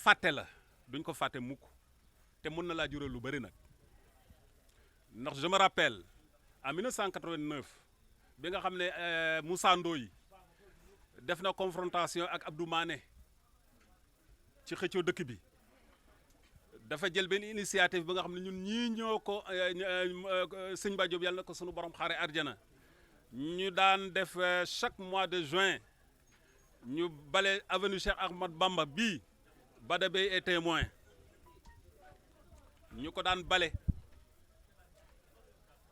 fàtte la duñ ko fàtte mukk te mën na laa jural lu bëri nag ndax je me rappelle en 1989 bi nga xam ne Moussa Ndoye def na confrontation ak Abdou Mané ci xëccoo dëkk bi dafa jël benn initiative bi nga xam ne ñun ñii ñoo ko sëñ Ba Diop yàlla na ko sunu borom xaare arjana ñu daan def chaque mois de juin ñu bale avenue Cheikh Ahmad Bamba bii Bada Beye est témoin ñu ko daan bale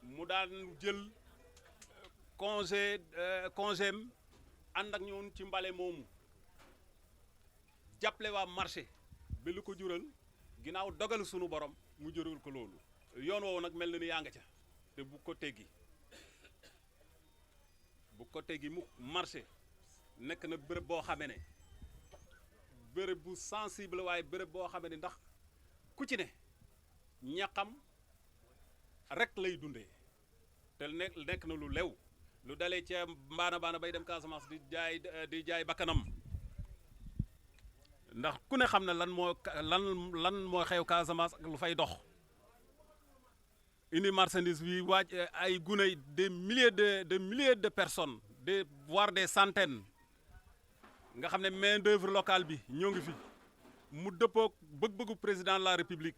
mu daan jël congéem ànd ak ñoom ci mbale moomu jàppale waa marché bi lu ko jural ginnaaw dogal sunu borom mu jural ko loolu yoon woowu nag mel na ni yaa nga ca te bu ko teggi mu marché nekk na bërëb boo xamee ne bërëb bu sensible waaye bërëb boo xamee ne ndax ku ci ne ñaqam rek lay dundee te nekk na lu lew lu dalee ca baana bay dem Casamance di jaay bakkanam ndax ku ne xam na lan moo xew Casamance ak lu fay dox indi marchandise bi waaj ay guney des milliers de personnes voire des centaines nga xam ne main d'œuvre locale bi ñoo ngi fi mu dëppoog bëgg-bëggu président de la république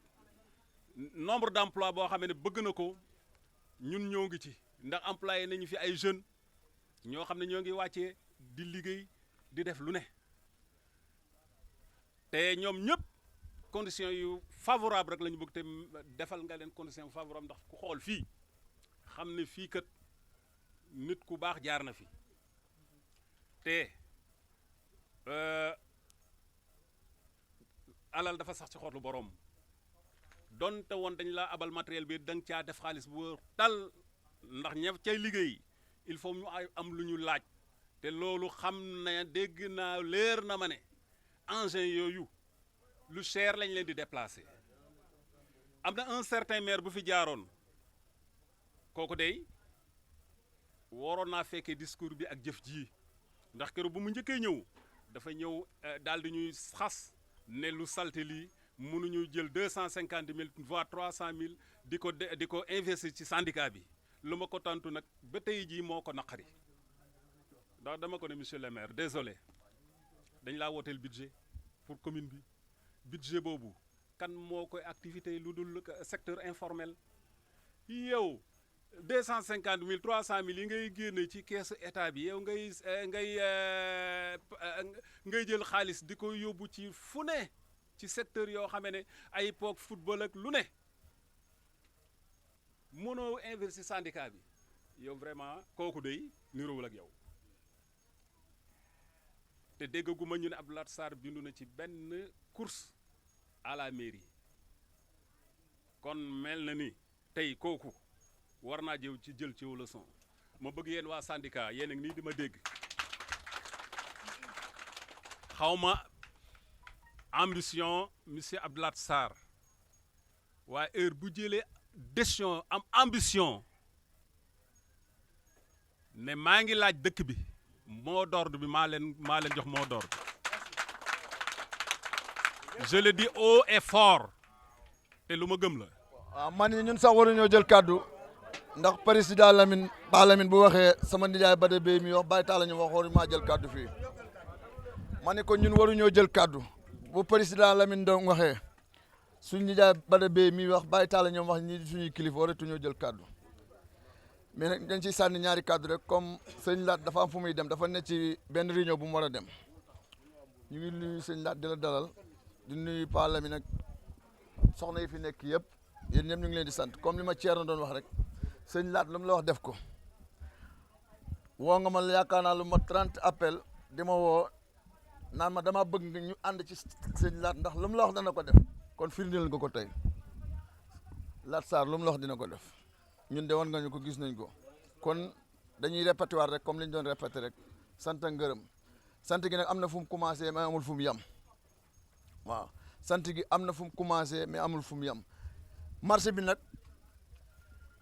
nombre d'emplois boo xam ne bëgg na ko ñun ñoo ngi ci ndax employé nañu fi ay jeunes ñoo xam ne ñoo ngi wàccee di liggéey di def lu ne te ñoom ñëpp conditions yu favorable rek la ñu bëgg te defal nga leen condition favorable ndax ku xool fii xam ne fii kat nit ku baax jaar na fi te alal dafa sax ci xotlu borom donte woon dañ laa abal matériel bi da nga caa def xaalis bu tal ndax ña cay liggéey il faut ñu am lu ñu laaj te loolu xam ne dégg naa leer na ma ne engins yooyu lu cher lañ leen di déplacer am na un certain maire bu fi jaaroon kooku dey waroon naa fekkee discours bi ak jëf ji ndax keroog bu mu njëkkee ñëw dafa ñëw daal di ñuy xas ne lu salte lii mënuñu jël 250 000 voire 300 000 di ko investir ci syndicat bi lu ma ko tontu nag ba tey jii moo ko naqari ndax dama ko ne monsieur le maire désolé dañ laa wooteel budget pour commune bi budget boobu kan moo koy activité lu dul secteur informel yow 250 000 300 000 yi ngay génne ci keesu état bi yow ngay jël xaalis di ko yóbbu ci fu ne ci secteur yoo xamee ne ay poog football ak lu ne mënoo investir syndicat bi yow vraiment kooku day niroowul ak yow te déggaguma ñu ne Abdoulaye Sarr bindu na ci benn course à la mairie kon mel na ni tey kooku war naa jël ci leçon ma bëgg yéen waa syndicat yéen ak nii di ma dégg xawma ambition monsieur Abdoulaye Sarr waaye heure bu jëlee décision am ambition ne maa ngi laaj dëkk bi mot d'ordre bi maa leen jox mot d'ordre je le dis haut et fort te lu ma gëm la. waaw man ñun sax waruñoo jël kàddu ndax président Lamine Ba Lamine bu waxee sama nijaay Bada Beye mi wax Baye Talla ñu wax waruñu maa jël kàddu fii ma ne ko ñun waruñoo jël kàddu bu président Lamine doon waxee suñu nijaay Bada Beye mi wax Baye Talla ñoom wax ñi suñuy kilifa waratuñoo jël kàddu mais nag dañ ciy sànni ñaari kàddu rek comme sëñ Laat dafa am fu muy dem dafa ne ci benn réunion bu mu war a dem ñu ngi nuyu sëñ Laat di la dalal di nuyu Pa Lamine nag soxna yi fi nekk yëpp yéen ñëpp ñu ngi leen di sant comme li ma Thierno doon wax rek sëñ Laat lu mu la wax def ko woo nga ma yaakaar naa lu ma 30 appel di ma woo naan ma dama bëgg nga ñu ànd ci sëñ Laat ndax lu mu la wax dana ko def kon firndeel nga ko tey Laat Sarr lu mu la wax dina ko def ñun de woon nga ñu ko gis nañ ko kon dañuy répété waat rek comme li ñu doon répété rek sant ak ngërëm sant gi nag am na fu mu commencé mais amul fu mu yem waaw sant gi am na fu mu commencé mais amul fu mu yem marché bi nag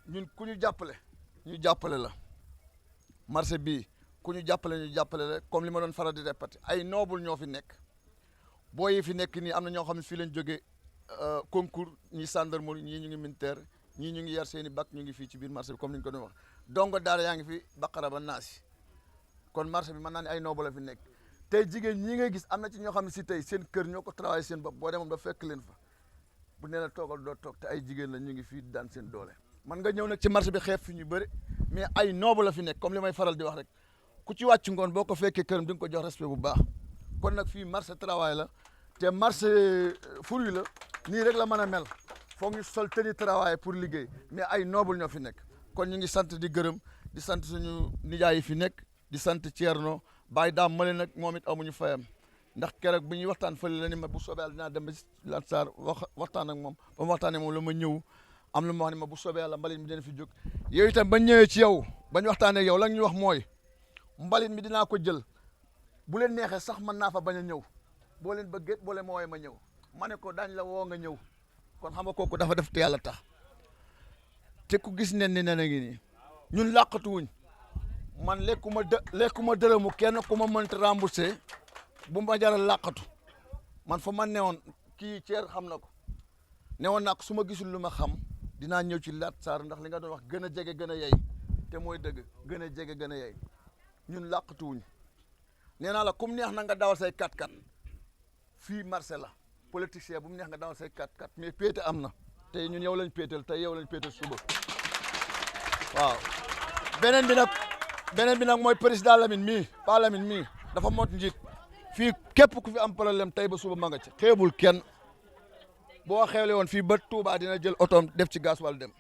ñun ku ñu jàppale la marché bii ku ñu jàppale la comme li ma doon faral di répété ay noble ñoo fi nekk boo yi fi nekk nii am na ñoo xam ne fii lañ jógee concours ñii gendarmerie ñii ñu ngi militaire ñii ñu ngi yar seen i bac ñu ngi fii ci biir marché bi comme ni ñu ko doon wax dongo daara yaa ngi fi baqara ba naasi kon marché bi mën naa ne ay noobu la fi nekk tey jigéen ñi ngay gis am na ci ñoo xam ne si tey seen kër ñoo ko travaillé seen bopp boo demoon ba fekk leen fa bu nee la toogal doo toog te ay jigéen la ñu ngi fii daan seen doole man nga ñëw nag ci marché bi xeeb fi ñu bëri mais ay noobu la fi nekk comme li may faral di wax rek ku ci wàcc ngoon boo ko fekkee këram di nga ko jox respect bu baax kon nag fii marché travail la te marché fruit la nii rek la mën a mel foog ñu sol tenue travail pour liggéey mais ay noble ñoo fi nekk kon ñu ngi sant di gërëm di sant suñu nijaay yi fi nekk di sant Thierno Baye Dame Mali nag moom it amuñu fayam ndax keroog bi ñuy waxtaan fële la ni ma bu soobee yàlla dinaa dem ba Lat Sarr waxtaan ak moom ba mu waxtaanee moom la ma ñëw am lu ma wax ne ma bu soobee yàlla mbalit mi dina fi jóg yow itam bañ ñëwee ci yow bañ waxtaanee ak yow la ñu wax mooy mbalit mi dinaa ko jël bu leen neexee sax mën naa fa bañ a ñëw boo leen bëggee boo leen ma woowee ma ñëw ma ne ko daañ la woo nga ñëw kon xam nga kooku dafa def te yàlla tax te ku gis nen ni nen a ngi nii ñun làqatuwuñ man lekkuma dërëmu kenn ku ma mënta remboursé bu ma jaral làqatu man fa man newoon kii Thier xam na ko newoon naa ko su ma gisul lu ma xam dinaa ñëw ci Lat Sarr ndax li nga doon wax gën a jege gën a yey te mooy dëgg gën a jege gën a yey ñun làqatuwuñ nee naa la kum neex na nga dawal say 4x4 fii marché la politicien bu mu neex nga dawal say 4x4 mais péete am na tey ñun yow lañ péetal tey yow lañ péetal suba waaw beneen bi nag mooy président Lamine mii pas Lamine mii dafa mot njiit fii képp ku fi am problème tey ba suba ma nga ci xeebul kenn boo xewle woon fii ba Touba dina jël otoom def ci gas wala dem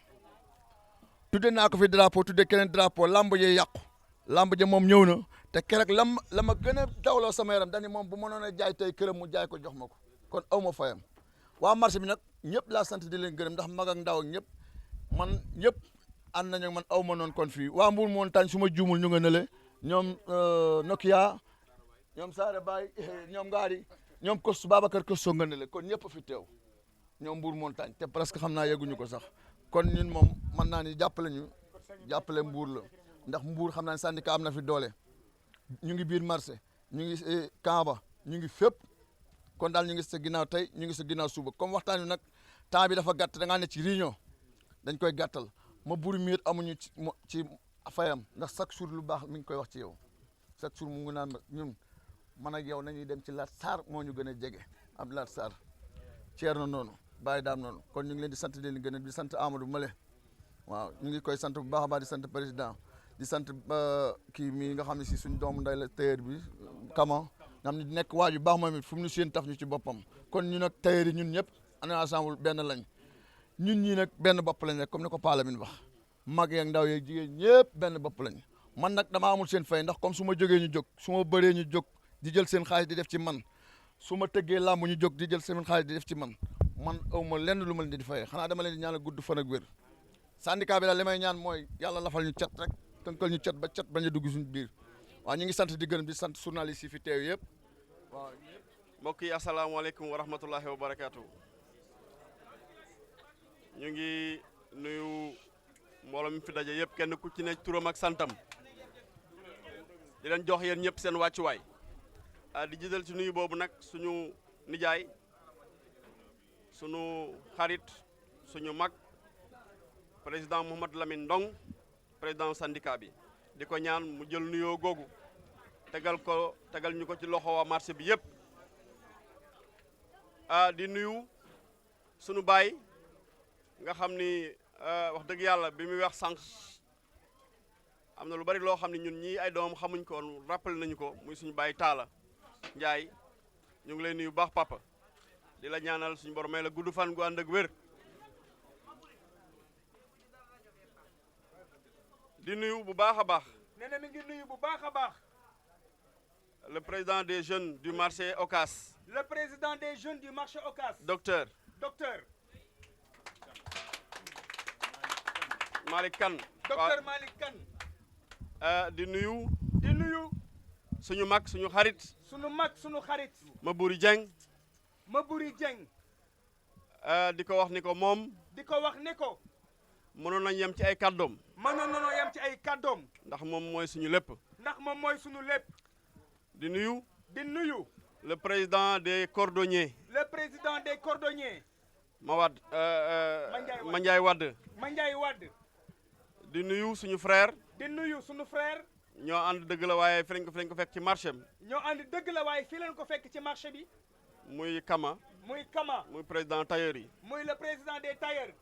tudde naa ko fi drapeau tudde keneen drapeau lamb ji yàqu lamb ji moom ñëw na te keroog la ma gën a dawloo sama yaram dañu moom bu mënoon a jaay tey këram mu jaay ko jox ma ko kon aw ma fayam waa marché bi nag ñëpp laa sant di leen gërëm ndax mag ak ndaw ak ñëpp man ñëpp ànd nañu man aw ma noonu kon fii waa Mbour montagne su ma juumul ñu nga nële ñoom Nokia ñoom Saare Baye ñoom Ngaari ñoom Kostu Babacar Kostu nga nële kon ñëpp fi teew ñoom Mbour montagne te presque xam naa yegguñu ko sax kon ñun moom mën naa ni jàppale Mbour la ndax Mbour xam naa ne syndicat am na fi doole ñu ngi biir marché ñu ngi Kamba ñu ngi fépp kon daal ñu ngi sa ginnaaw tey ñu ngi sa ginnaaw suba comme waxtaan wi nag temps bi dafa gàtt da ngaa ne ci réunion dañ koy gàttal ma buri miir amuñu ci fayam ndax chaque jour lu baax mi ngi koy wax ci yow chaque jour mu ngi naan ñun man ak yow nañuy dem ci Lat Sarr moo ñu gën a jege am Lat Sarr Thierno noonu Baye Dame noonu kon ñu ngi leen di sant leen gën a di sant Amadou Male waaw ñu ngi koy sant bu baax a baax di sant président di sant kii mii nga xam ne si suñ doomu nday la tailleur bi Kama nga xam ne nekk waa ju baax moom it fu mu ñu seen taf ñu ci boppam kon ñu nag tailleur yi ñun ñëpp ana ensemble benn lañ ñun ñii nag benn bopp lañ rek comme ni ko Pa Lamine wax mag yeeg ndaw yeeg jigéen ñëpp benn bopp lañ man nag damaa amul seen fay ndax comme su ma jógee ñu jóg su ma bëree ñu jóg di jël seen xaalis di def ci man su ma tëggee làmb ñu jóg di jël seen xaalis di def ci man aw ma lenn lu ma leen di fayee xanaa dama leen di ñaanal gudd fan ak wér syndicat bi daal li may ñaan mooy yàlla lafal ñu cat rek tënkal ñu cat ba cat bañ a dugg suñu biir waaw ñu ngi sant di gërëm di sant journaliste yi fi teew yëpp waaw. mbokk yi asalaamaaleykum wa rahmatullahi wa barakaatu. ñu ngi nuyu mbooloo mi fi daje yëpp kenn ku ci ne turam ak santam di leen jox yéen ñëpp seen wàccuwaay di jiital ci nuyu boobu nag suñu nijaay suñu xarit suñu mag président Mouhamadou Lamine Ndong président syndicat bi di ko ñaan mu jël nuyoo googu tegal ñu ko ci loxo waa marché bi yëpp di nuyu sunu baay nga xam ni wax dëgg yàlla bi muy wax sànq am na lu bari loo xam ne ñun ñii ay doom xamuñ ko woon rappelé nañu ko muy suñu baay Taala Njaay ñu ngi lay nuyu baax papa di la ñaanal suñu borom may la gudd fan gu ànd ak wér di nuyu bu baax a baax. nee na mi ngi nuyu bu baax a baax. le président des jeunes du marché Ocas. le président des jeunes du marché Ocas. docteur Malick Kane. docteur Malick Kane. di nuyu. suñu mag suñu xarit. suñu xarit. Maboury Dieng. di ko wax ni ko moom. mënoon nañ yem ci ay kàddoom. ndax moom mooy suñu lépp. di nuyu. le président des cordonniers le président des cordonniers Mawad Mandiaye Wade Mandiaye Wade di nuyu suñu frère di nuyu sunu frère ñoo ànd dëgg la waaye fi lañ ko fekk ci marché am ñoo ànd dëgg la waaye fii leen ko fekk ci marché bi muy Kama muy Kama muy président tailleur yi muy le président des tailleurs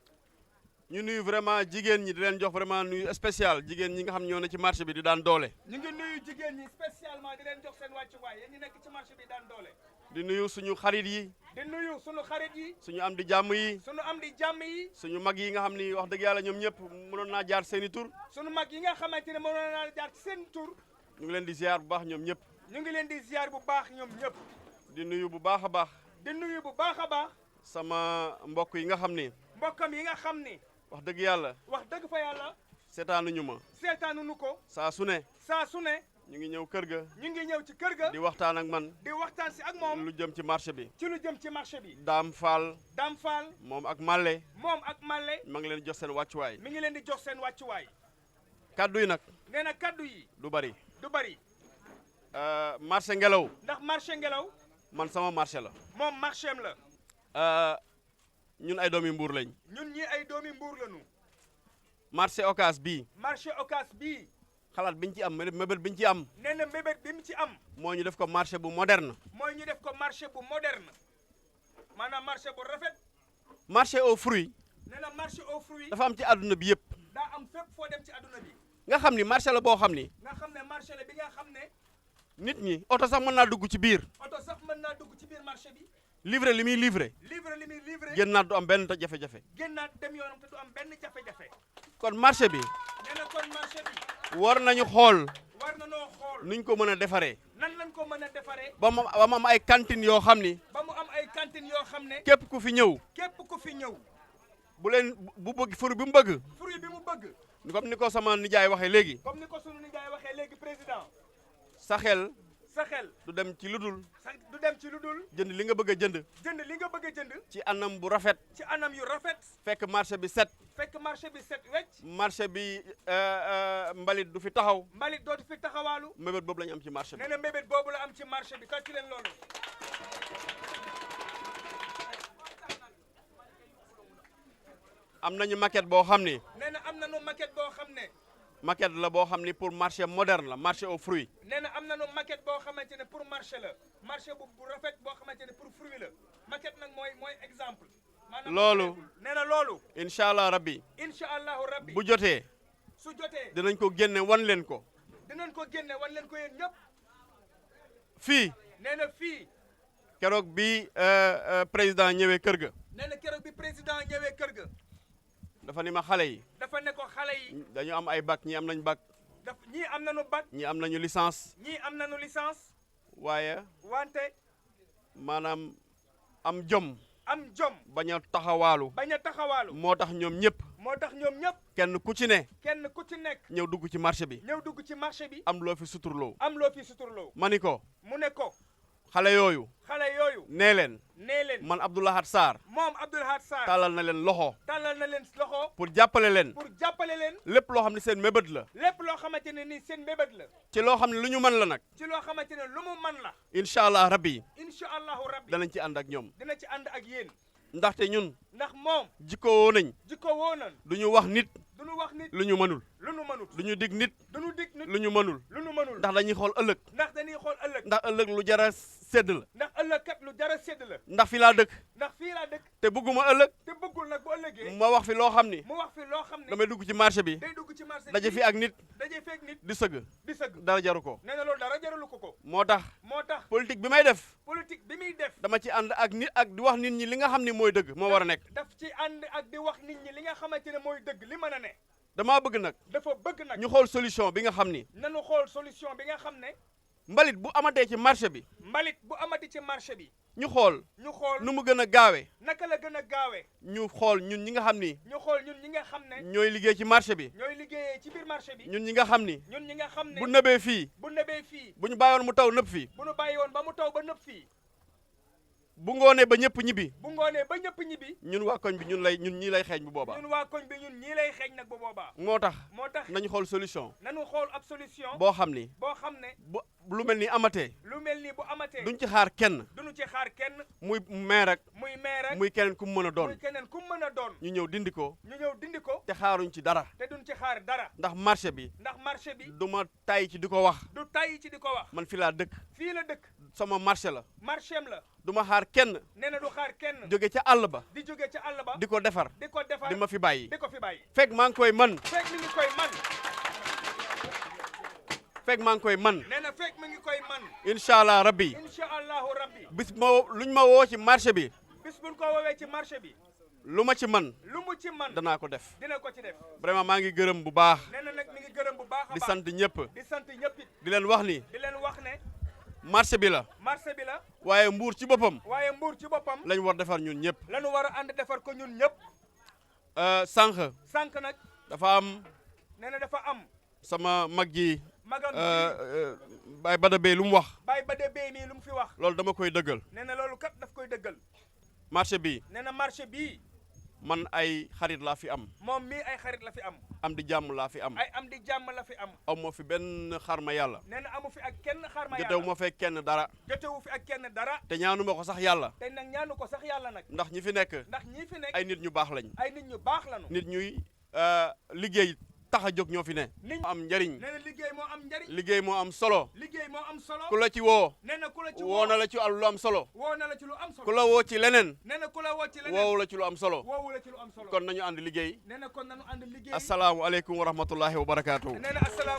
ñu nuyu vraiment jigéen ñi di leen jox vraiment nuyu spécial jigéen ñi nga xam ñoo ne ci marché bi di daan doole ñu ngi nuyu jigéen ñi spécialement di leen jox seen wàccuwaay yéen ñi nekk ci marché bi daan doole di nuyu suñu xarit yi di nuyu sunu xarit yi suñu am di jàmm yi sunu am di jàmm yi suñu mag yi nga xam ni wax dëgg yàlla ñoom ñëpp mënoon naa jaar seeni tur sunu mag yi nga xamante ne mënoon naa jaar ci seen tur ñu ngi leen di ziar bu baax ñoom ñëpp ñu ngi leen di ziar bu baax ñoom ñëpp di nuyu bu baax a baax di nuyu bu baax a baax sama mbokk yi nga xam ni mbokkam yi nga xam ni wax dëgg yàlla wax dëgg fa yàlla seetaanuñu ma seetaanuñu ko saa su ne saa su ne ñu ngi ñëw kër ga ñu ngi ñëw ci kër ga di waxtaan ak man di waxtaan si ak moom lu jëm ci marché bi ci lu jëm ci marché bi Daam Fall Dame Fall moom ak Malle moom ak Malle ma ngi leen jox seen wàccuwaay mi ngi leen di jox seen wàccuwaay kaddu yi nag nee na kaddu yi du bari du bari marché ngelaw ndax marché ngelaw man sama marché la moom marché am la ñun ay doomi mbuur lañ ñun ñi ay doomi mbuur lañu marché Ocass bii marché Ocass bii xalaat biñ ci am mébét biñ ci am nee na mbébét bi mu ci am moo ñu def ko marché bu moderne mooy ñu def ko marché bu moderne maanaam marché bu rafet marché aux fruits nee na marché aux fruits dafa am ci àdduna bi yëpp daa am fépp foo dem ci àdduna bi nga xam ni marché la boo xam ni nga xam ne marché la bi nga xam ne nit ñi oto sax mën naa dugg ci biir oto sax mën naa dugg ci biir marché bi livré li muy livré livre li muy livré génnaat du am benn jafe-jafe génnaat dem yoonam te du am benn jafe-jafe kon marché bi nee na kon marché bi war nañu xool war na noo xool nuñ ko mën a defaree nan lañ ko mën a defaree ba mu am ay cantines yoo xam ni ba mu am ay cantines yoo xam ne képp ku fi ñëw képp ku fi ñëw bu bëgg fruit bi mu bëgg fruit bi mu bëgg comme ni ko sama nijaay waxee léegi comme ni ko sunu nijaay waxee léegi président sa xel sa xel du dem ci ludul du dem ci lu dul jënd li nga bëgg a jënd jënd li nga bëgg a jënd ci anam bu rafet ci anam yu rafet fekk marché bi set fekk marché bi set wecc marché bi mbalit du fi taxaw mbalit dootu fi taxawaalu mébét boobu la ñu am ci marché bi nee na mbébét boobu la am ci marché bi tàcc leen loolu am nañu maquette boo xam ni nee na am nañu maquette boo xam ne maquette la boo xam ni pour marché moderne la marché aux fruits nee na am nañu maquette boo xamante ne pour marché la marché bu rafet boo xamante ne pour fruit la maquette nag mooy exemple maanaam loolu nee na loolu incha allah rabbi incha allahu rabbi bu jotee su jotee dinañ ko génne wan leen ko dinañ ko génne wan leen ko yéen ñëpp fii nee na fii keroog bi président ñëwee kër ga nee na keroog bi président ñëwee kër ga dafa ni ma xale yi dafa ne ko xale yi dañu am ay bac ñi am nañ bac ñii am nañu bac ñi am nañu licence ñii am nañu licence waaye wante maanaam am jom am jom bañ a taxawaalu bañ a taxawaalu moo tax ñoom ñëpp moo tax ñoom ñëpp kenn ku ci ne kenn ku ci nekk ñëw dugg ci marché bi ñëw dugg ci marché bi am loo fi suturloo am loo fi suturloo ma ni ko mu ne ko xale yooyu xale yooyu nee leen nee leen man Abdoulahat Sarr moom Abdoulahat Sarr tàllal na leen loxo tàllal na leen loxo pour jàppale leen pour jàppale leen lépp loo xam ne seen mébét la lépp loo xamante ne ni seen mbébét la ci loo xam ne lu ñu mën la nag ci loo xamante ne lu mu man la incha allah rabbi incha allahu rabbi danañ ci ànd ak ñoom dina ci ànd ak yéen ndaxte ñun ndax moom jikkoo nañ jikko woo nan du ñu wax nit du ñu wax nit lu ñu mënul lu nu mënut du ñu dig nit du ñu dig nit lu ñu mënul lu nu mënul ndax dañuy xool ëllëg ndax dañuy xool ëllëg ndax ëllëg lu jara sedd la ndax ëllëg kat lu jara sedd la ndax fi laa dëkk ndax fii laa dëkk te bëgguma ëllëg te bëggul nag bu ëllëgee ma wax fi loo xam ni mu wax fi loo xam ne damay dugg ci marché bi day dugg ci marché daje fi ak nit daje feek nit di sëgg di sëgg dara jaru ko nee na loolu dara jaralu ko moo tax moo tax politique bi may def politique bi muy def dama ci ànd ak nit ak di wax nit ñi li nga xam ni mooy dëgg moo war a nekk daf ci ànd ak di wax nit ñi li nga xamante ne mooy dëgg li mën a ne damaa bëgg nag dafa bëgg nag ñu xool solution bi nga xam ni nanu xool solution bi nga xam ne mbalit bu amatee ci marché bi mbalit bu amati ci marché bi ñu xool ñu xool nu mu gën a gaawee naka la gën a gaawee ñu xool ñun ñi nga xam ni ñu xool ñun ñi nga xam ne ñooy liggéey ci marché bi ñooy liggéeyee ci biir marché bi ñun ñi nga xam ni ñun ñi nga xam ne bu nëbee fii bu nebee fii bu ñu bàyyoon mu taw nëb fii bu nu bàyyi woon ba mu taw ba nëb fii bu ngoonee ba ñëpp ñibbi bu ngoonee ba ñëpp ñibbi ñun waa koñ bi ñun ñii lay xeeñ bu boobaa ñun waa koñ bi ñun ñii lay xeeñ nag bu boobaa moo tax nañu xool solution nañu xool ab solution boo xam ni bu lu mel ni amatee lu mel ni bu amatee duñ ci xaar kenn duñu ci xaar kenn muy maire ak muy keneen ku mu mën a doon ñu ñëw dindi ko te xaaruñ ci dara te duñ ci xaar dara ndax marché bi du ma tay ci di ko wax man fi laa dëkk fii la dëkk sama marché la marchéem la du ma xaar kenn nee na du xaar kenn jóge ca àll ba di jóge ca àll ba di ko defar di ma fi bàyyi fekk maa ngi koy man fekk mi ngi koy man fekk maa ngi koy man nee na fekk mi ngi koy man incha allah rabbi incha allahu rabbi bis luñ ma woo ci marché bi bis buñ ko woowee ci marché bi lu ma ci man lu mu ci man danaa ko def dina ko ci def vraiment maa ngi gërëm bu baax nee na nag mi ngi gërëm bu baax a baax di sant ñëpp di sant ñëpp it di leen wax ni di leen wax ne marché bi la waaye Mbour ci boppam lañ war defar ñun ñëpp lañu war a ànd defar ko ñun ñëpp sànq nag dafa am nee na dafa am sama mag ji magam Baye Bada Bey lu mu wax Baye Bada Bey mii lu mu fi wax loolu dama koy dëggal nee na loolu kat daf koy dëggal marché bi nee na marché bii man ay xarit laa fi am moom mii ay xarit la fi am di jàmm laa fi am ay am di jàmm la fi am aw ma fi benn xarma yàlla nee na amu fi ak kenn xarma yàlla jotewu ma fekk kenn dara jotewu fi ak kenn dara te ñaanu ma ko sax yàlla te nag ñaanu ko sax yàlla nag ndax ñi fi nekk ay nit ñu baax lañ ay nit ñu baax lañu nit ñuy liggéey tax a jóg ñoo fi ne am njariñ nee na liggéey moo am njariñ liggéey moo am solo liggéey moo am solo ku la ci woo nee na ku la ci woo na la ci lu am solo woo na la ci lu am solo ku la woo ci leneen nee na ku la woo ci leneen woowu la ci lu am solo woowu la ci lu am solo kon nañu ànd liggéey nee na kon nañu ànd liggéey asalaamu aleykum wa rahmatullahi wa barakaatuhu nee na asalaam